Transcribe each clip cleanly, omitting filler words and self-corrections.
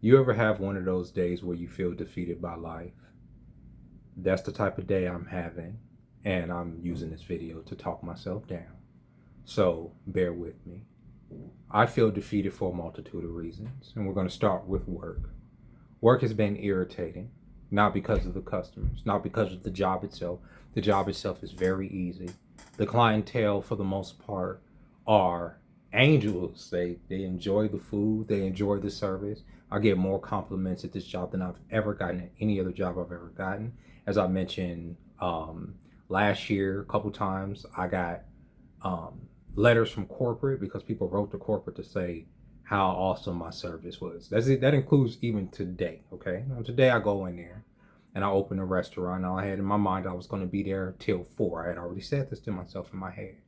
You ever have one of those days where you feel defeated by life? That's the type of day I'm having, and I'm using this video to talk myself down. So bear with me. I feel defeated for a multitude of reasons, and we're going to start with work. Work has been irritating, not because of the customers, not because of the job itself. The job itself is very easy. The clientele, for the most part, are angels. They enjoy the food, they enjoy the service. I get more compliments at this job than I've ever gotten at any other job I've ever gotten. As I mentioned last year, a couple times, I got letters from corporate because people wrote to corporate to say how awesome my service was. That includes even today. Okay, now, today I go in there and I open a restaurant. Now I had in my mind I was going to be there till 4. I had already said this to myself in my head.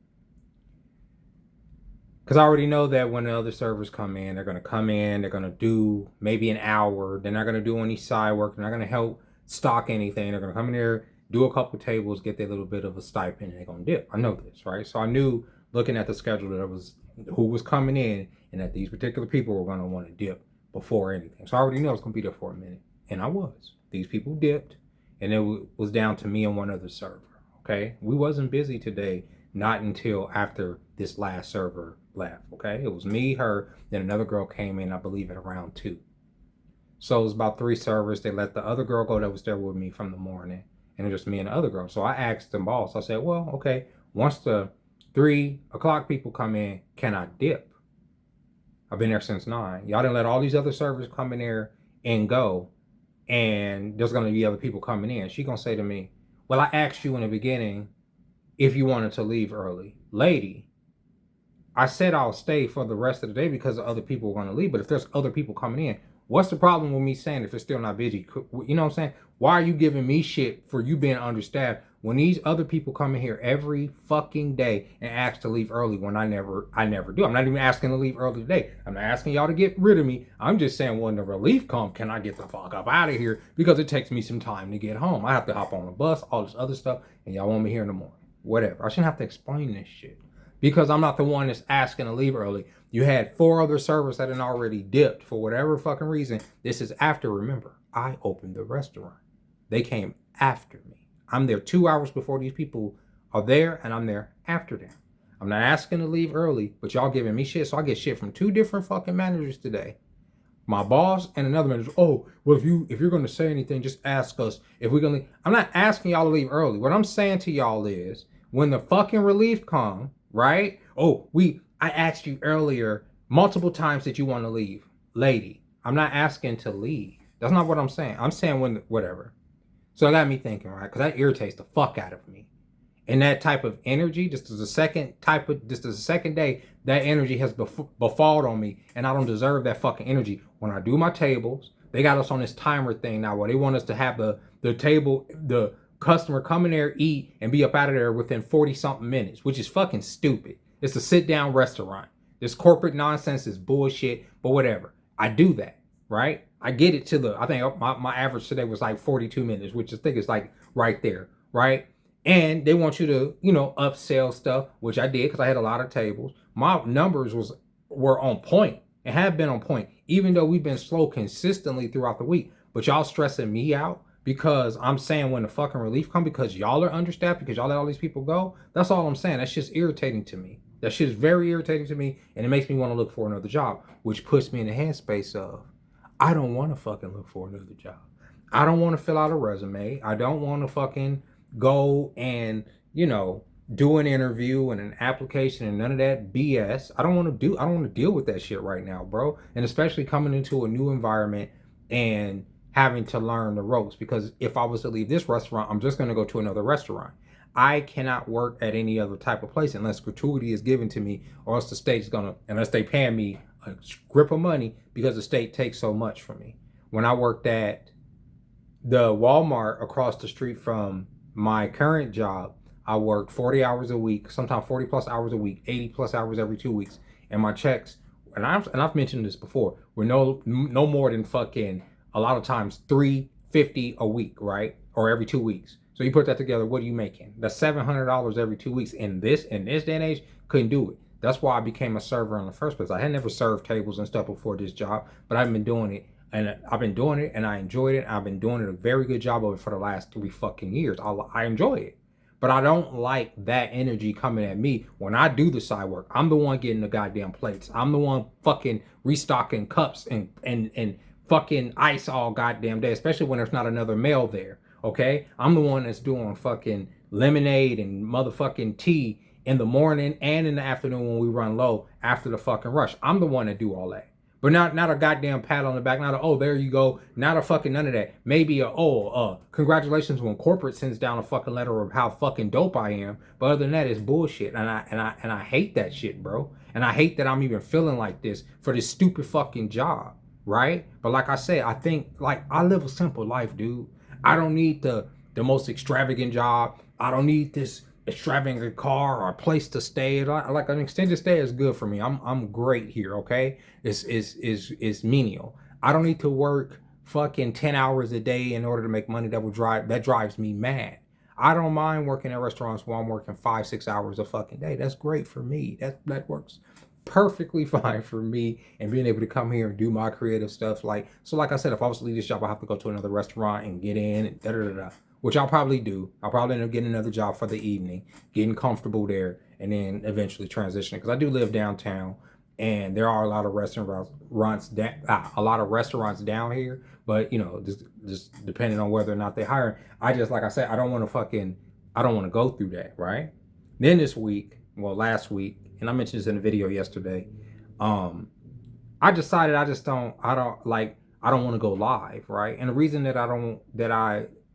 Because I already know that when the other servers come in, they're going to come in, they're going to do maybe an hour. They're not going to do any side work. They're not going to help stock anything. They're going to come in there, do a couple tables, get their little bit of a stipend, and they're going to dip. I know this, right? So I knew looking at the schedule that was who was coming in and that these particular people were going to want to dip before anything. So I already knew I was going to be there for a minute. And I was. These people dipped, and it was down to me and one other server, okay? We wasn't busy today, not until after this last server left, okay? It was me, her, then another girl came in, I believe, at around 2. So it was about 3 servers. They let the other girl go that was there with me from the morning, and it was just me and the other girl. So I asked the boss, I said, well, okay, once the 3 o'clock people come in, can I dip? I've been there since 9. Y'all didn't let all these other servers come in there and go, and there's going to be other people coming in. She going to say to me, well, I asked you in the beginning if you wanted to leave early. Lady, I said I'll stay for the rest of the day because the other people are going to leave. But if there's other people coming in, what's the problem with me saying if it's still not busy? You know what I'm saying? Why are you giving me shit for you being understaffed when these other people come in here every fucking day and ask to leave early when I never do? I'm not even asking to leave early today. I'm not asking y'all to get rid of me. I'm just saying when the relief comes, can I get the fuck up out of here? Because it takes me some time to get home. I have to hop on a bus, all this other stuff, and y'all want me here in the morning. Whatever. I shouldn't have to explain this shit because I'm not the one that's asking to leave early. You had 4 other servers that had already dipped for whatever fucking reason. This is after, remember, I opened the restaurant. They came after me. I'm there 2 hours before these people are there, and I'm there after them. I'm not asking to leave early, but y'all giving me shit, so I get shit from 2 different fucking managers today. My boss and another manager. Oh, well, if you're going to say anything, just ask us if we're going to leave. I'm not asking y'all to leave early. What I'm saying to y'all is when the fucking relief come, right? Oh, I asked you earlier multiple times that you want to leave. Lady, I'm not asking to leave. That's not what I'm saying. I'm saying whatever. So it got me thinking, right? Because that irritates the fuck out of me. And that type of energy, just as a second day, that energy has befalled on me, and I don't deserve that fucking energy. When I do my tables, they got us on this timer thing now where they want us to have the table, the customer come in there, eat, and be up out of there within 40-something minutes, which is fucking stupid. It's a sit-down restaurant. This corporate nonsense is bullshit, but whatever. I do that, right? I get it I think my average today was like 42 minutes, which I think is like right there, right? And they want you to, upsell stuff, which I did because I had a lot of tables. My numbers were on point and have been on point, even though we've been slow consistently throughout the week. But y'all stressing me out because I'm saying when the fucking relief come because y'all are understaffed, because y'all let all these people go. That's all I'm saying. That's just irritating to me. That shit is very irritating to me, and it makes me want to look for another job, which puts me in the headspace of I don't want to fucking look for another job. I don't want to fill out a resume. I don't want to fucking go and, do an interview and an application and none of that BS. I don't want to deal with that shit right now, bro. And especially coming into a new environment and having to learn the ropes, because if I was to leave this restaurant, I'm just going to go to another restaurant. I cannot work at any other type of place unless gratuity is given to me, or else the state's unless they pay me a grip of money, because the state takes so much from me. When I worked at the Walmart across the street from my current job, I worked 40 hours a week, sometimes 40 plus hours a week, 80 plus hours every 2 weeks. And my checks, and I've mentioned this before, were no more than fucking a lot of times $350 a week, right? Or every 2 weeks. So you put that together, what are you making? That's $700 every 2 weeks. In this day and age, couldn't do it. That's why I became a server in the first place. I had never served tables and stuff before this job, but I've been doing it And I've been doing it and I enjoyed it. I've been doing it a very good job of it for the last 3 fucking years. I enjoy it. But I don't like that energy coming at me when I do the side work. I'm the one getting the goddamn plates. I'm the one fucking restocking cups and fucking ice all goddamn day, especially when there's not another male there. Okay? I'm the one that's doing fucking lemonade and motherfucking tea in the morning and in the afternoon when we run low after the fucking rush. I'm the one that do all that. But not a goddamn pat on the back, not a, oh, there you go, not a fucking none of that. Maybe a, congratulations when corporate sends down a fucking letter of how fucking dope I am. But other than that, it's bullshit. And I hate that shit, bro. And I hate that I'm even feeling like this for this stupid fucking job, right? But like I said, I think, like, I live a simple life, dude. I don't need the most extravagant job. I don't need this extravagant car or a place to stay. Like an extended stay is good for me. I'm great here, okay? It's menial. I don't need to work fucking 10 hours a day in order to make money that drives me mad. I don't mind working at restaurants where I'm working 5-6 hours a fucking day. That's great for me. That works perfectly fine for me, and being able to come here and do my creative stuff. Like I said, if I was to leave this job, I have to go to another restaurant and get in and da. Which I'll probably do. I'll probably end up getting another job for the evening, getting comfortable there, and then eventually transitioning. Because I do live downtown, and there are a lot of restaurants down here. But you know, just depending on whether or not they hire. Like I said, I don't want to go through that, right? Then last week, and I mentioned this in a video yesterday, I decided I don't want to go live, right? And the reason that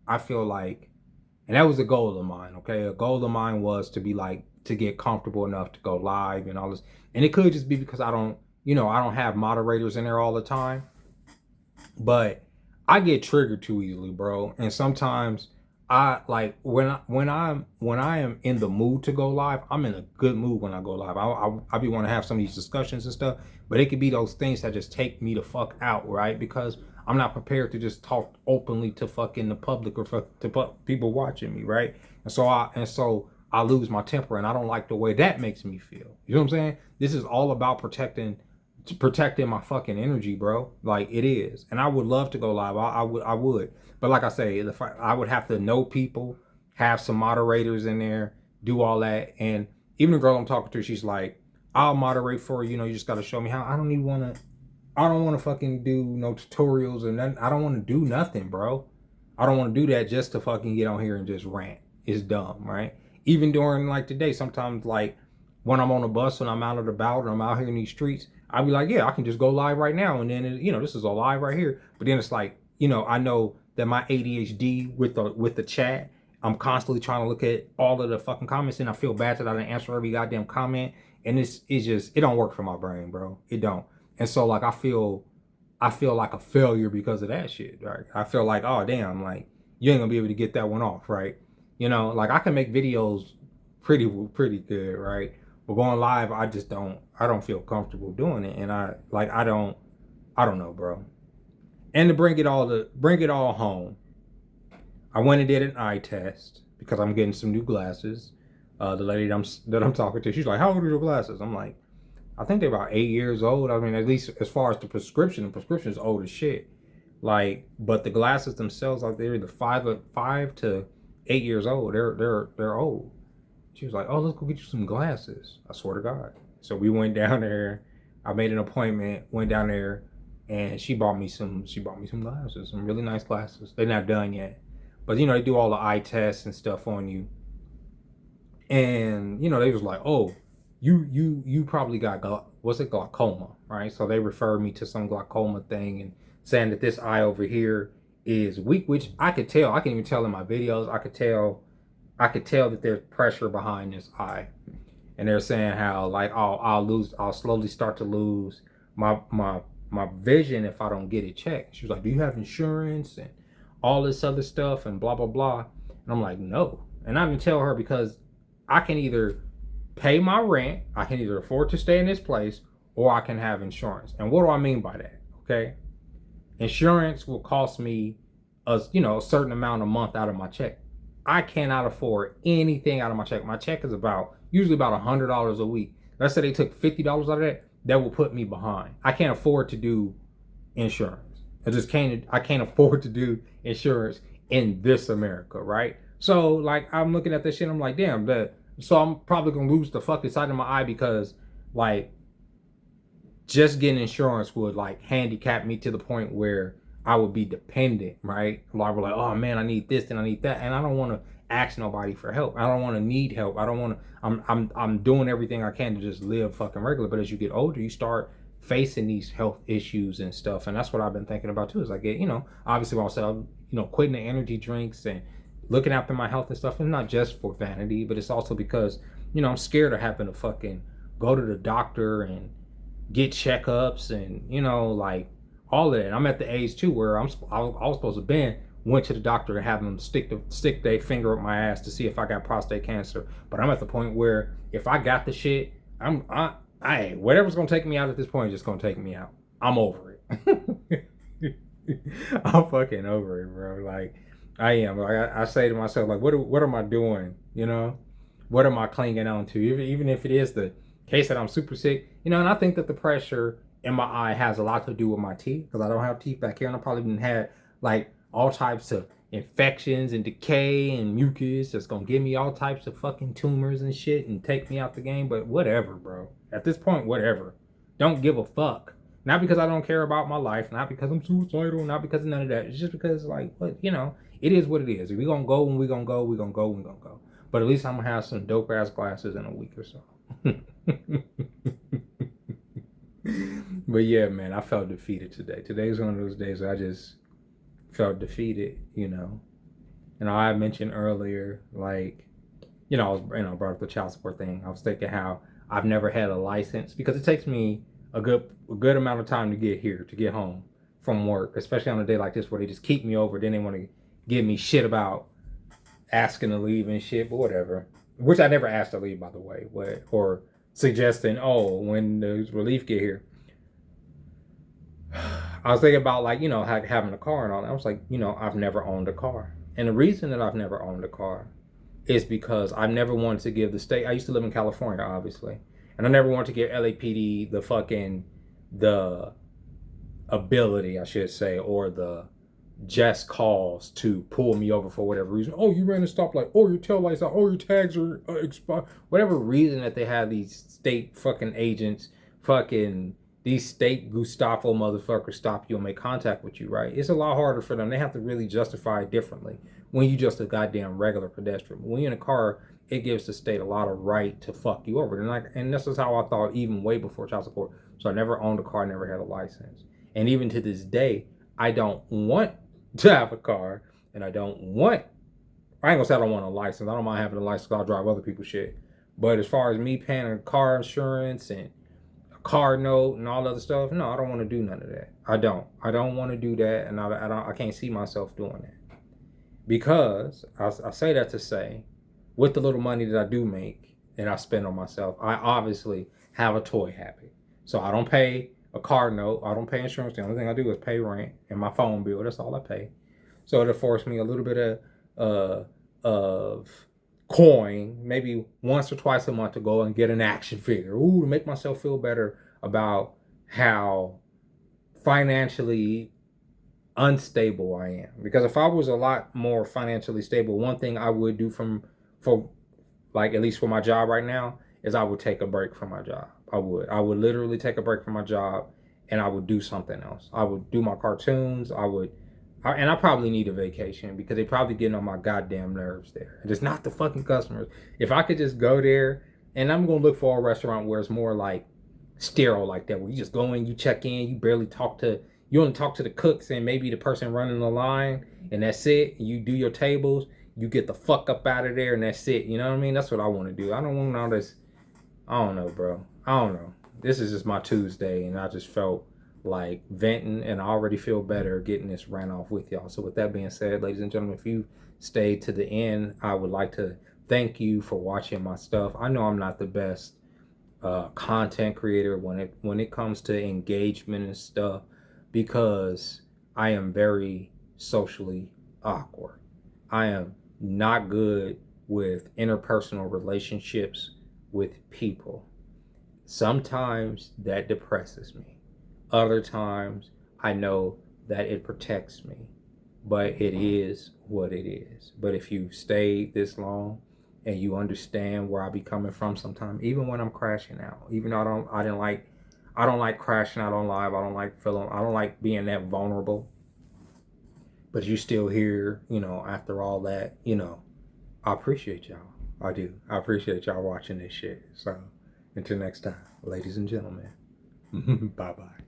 I feel like, and that was a goal of mine, okay? A goal of mine was to get comfortable enough to go live and all this. And it could just be because I don't have moderators in there all the time. But I get triggered too easily, bro. And sometimes I like when I am in the mood to go live, I'm in a good mood when I go live. I be want to have some of these discussions and stuff, but it could be those things that just take me the fuck out, right? Because I'm not prepared to just talk openly to fucking the public or to people watching me, right? And so I lose my temper, and I don't like the way that makes me feel. You know what I'm saying? This is all about protecting my fucking energy, bro. Like, it is. And I would love to go live. I would. But like I say, I would have to know people, have some moderators in there, do all that. And even the girl I'm talking to, she's like, I'll moderate for you. You just got to show me how. I don't want to fucking do no tutorials and nothing. I don't want to do nothing, bro. I don't want to do that just to fucking get on here and just rant. It's dumb, right? Even during like today, sometimes like when I'm on a bus and I'm out and about and I'm out here in these streets, I'll be like, yeah, I can just go live right now. And then, this is a live right here. But then it's like, I know that my ADHD with the chat, I'm constantly trying to look at all of the fucking comments, and I feel bad that I didn't answer every goddamn comment. And it don't work for my brain, bro. It don't. And so like, I feel like a failure because of that shit, right? I feel like, oh damn, like you ain't gonna be able to get that one off, right? Like I can make videos pretty good, right? But going live, I don't feel comfortable doing it. And I don't know, bro. And to bring it all home, I went and did an eye test because I'm getting some new glasses. The lady that I'm talking to, she's like, how old are your glasses? I'm like, I think they're about 8 years old. I mean, at least as far as the prescription is old as shit. Like, but the glasses themselves, like, they're either 5 to 8 years old. They're old. She was like, oh, let's go get you some glasses. I swear to God. So we went down there. I made an appointment, went down there, and she bought me some glasses, some really nice glasses. They're not done yet. But, they do all the eye tests and stuff on you. And, they was like, oh, you probably got, glaucoma, right? So they referred me to some glaucoma thing and saying that this eye over here is weak, which I could tell. I can even tell in my videos. I could tell that there's pressure behind this eye. And they're saying how like I'll slowly start to lose my vision if I don't get it checked. She was like, do you have insurance and all this other stuff and blah blah blah? And I'm like, no. And I didn't tell her because I can either pay my rent, I can either afford to stay in this place, or I can have insurance. And what do I mean by that? Okay, insurance will cost me a certain amount a month out of my check. I cannot afford anything out of my check. My check is usually about $100 a week. Let's say they took $50 out of that will put me behind. I can't afford to do insurance. I can't afford to do insurance in this America, right? So like I'm looking at this shit, I'm like, damn, so I'm probably gonna lose the fucking side of my eye because like just getting insurance would like handicap me to the point where I would be dependent, right? A lot of like, oh man, I need this and I need that, and I don't want to ask nobody for help. I don't want to need help. I don't want to. I'm doing everything I can to just live fucking regular. But as you get older, you start facing these health issues and stuff, and that's what I've been thinking about too. Is like, obviously myself, quitting the energy drinks and looking after my health and stuff, and not just for vanity, but it's also because I'm scared of having to fucking go to the doctor and get checkups and like all of that. I'm at the age too where I was supposed to went to the doctor and have them stick their finger up my ass to see if I got prostate cancer. But I'm at the point where if I got the shit, I whatever's gonna take me out at this point is just gonna take me out. I'm over it. I'm fucking over it, bro. Like I am. Like I say to myself, like what am I doing? What am I clinging on to? Even if it is the case that I'm super sick, and I think that the pressure in my eye has a lot to do with my teeth because I don't have teeth back here, and I probably been had like all types of infections and decay and mucus that's gonna give me all types of fucking tumors and shit and take me out the game. But whatever, bro. At this point, whatever. Don't give a fuck. Not because I don't care about my life, not because I'm suicidal, not because of none of that. It's just because like it is what it is. If we gonna go when we gonna go, we gonna go when we gonna go. But at least I'm gonna have some dope ass glasses in a week or so. But yeah, man, I felt defeated today. Today's one of those days where I just felt defeated, And I mentioned earlier, like, I was, brought up the child support thing. I was thinking how I've never had a license because it takes me a good amount of time to get home from work, especially on a day like this where they just keep me over. Then they want to give me shit about asking to leave and shit, but whatever. Which I never asked to leave, by the way, or suggesting, when the relief get here. I was thinking about like, having a car and all that. I was like, I've never owned a car. And the reason that I've never owned a car is because I've never wanted to give the state, I used to live in California, obviously. And I never wanted to give LAPD the ability, I should say, or the just cause to pull me over for whatever reason. Oh, you ran a stoplight. Oh, your tail lights out. Oh, your tags are expired. Whatever reason that they have these state fucking agents, these state Gustavo motherfuckers stop you and make contact with you, right? It's a lot harder for them. They have to really justify it differently when you just a goddamn regular pedestrian. When you're in a car, it gives the state a lot of right to fuck you over. And this is how I thought even way before child support. So I never owned a car, never had a license. And even to this day, I don't want to have a car, and I ain't gonna say I don't want a license. I don't mind having a license because I'll drive other people's shit. But as far as me paying a car insurance and a car note and all other stuff, no, I don't want to do none of that. I don't want to do that, and I can't see myself doing that. Because I say that to say, with the little money that I do make and I spend on myself, I obviously have a toy habit. So I don't pay a car note. I don't pay insurance. The only thing I do is pay rent and my phone bill. That's all I pay. So it'll force me a little bit of coin, maybe once or twice a month to go and get an action figure. To make myself feel better about how financially unstable I am. Because if I was a lot more financially stable, one thing I would do for like at least for my job right now is I would take a break from my job. I would literally take a break from my job and I would do something else. I would do my cartoons. And I probably need a vacation because they probably getting on my goddamn nerves there. And it's not the fucking customers. If I could just go there, and I'm going to look for a restaurant where it's more like sterile like that, where you just go in, you check in, you only talk to the cooks and maybe the person running the line, and that's it. You do your tables, you get the fuck up out of there, and that's it. You know what I mean? That's what I want to do. I don't want all this. I don't know, bro. I don't know. This is just my Tuesday, and I just felt like venting, and I already feel better getting this ran off with y'all. So with that being said, ladies and gentlemen, if you stayed to the end, I would like to thank you for watching my stuff. I know I'm not the best content creator when it comes to engagement and stuff, because I am very socially awkward. I am not good with interpersonal relationships with people. Sometimes that depresses me. Other times I know that it protects me. But it is what it is. But if you stayed this long and you understand where I be coming from sometimes, even when I'm crashing out, even though I don't like crashing out on live. I don't like being that vulnerable. But you still here, after all that, I appreciate y'all. I do. I appreciate y'all watching this shit. So until next time, ladies and gentlemen, bye bye.